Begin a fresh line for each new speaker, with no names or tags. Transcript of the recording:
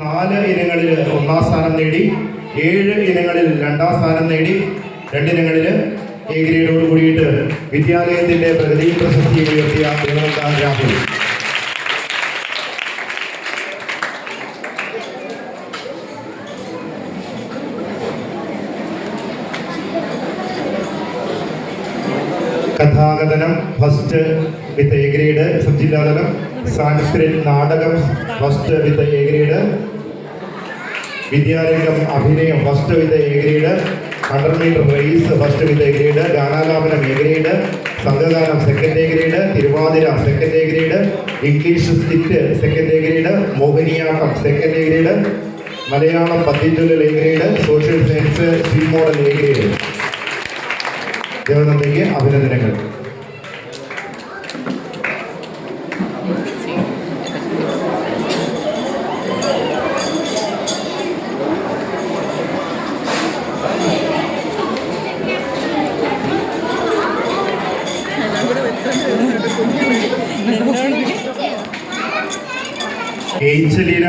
4 ഇനങ്ങളിൽ 1ാം സ്ഥാനം നേടി, 7 ഇനങ്ങളിൽ 2ാം സ്ഥാനം നേടി, 2 ഇനങ്ങളിൽ എ ഗ്രേഡോട് കൂടിയിട്ട് വിദ്യാലയത്തിന്റെ പ്രഗതി പ്രശസ്തി ഉയർത്തിയ ദേവനന്ദ രാഹുൽ. കഥാകഥനം first with A grade sub ജില്ലാതലം. സാൻസ്ക്രിറ്റ് നാടകം first with A grade. Vidyarangam അഭിനയം first with A grade. 100 metre race first with A grade. ഗാനാലാപനം എ ഗ്രേഡ്. സംഘഗാനം second A grade. Thiruvathira second A grade. English skit second A grade. Mohiniyattam second A grade. Malayalam പദ്യചൊല്ലൽ A grade. Social science C model A grade. ദേവനന്ദയ്ക്ക് അഭിനന്ദനങ്ങൾ. എയ്ച്ചലീന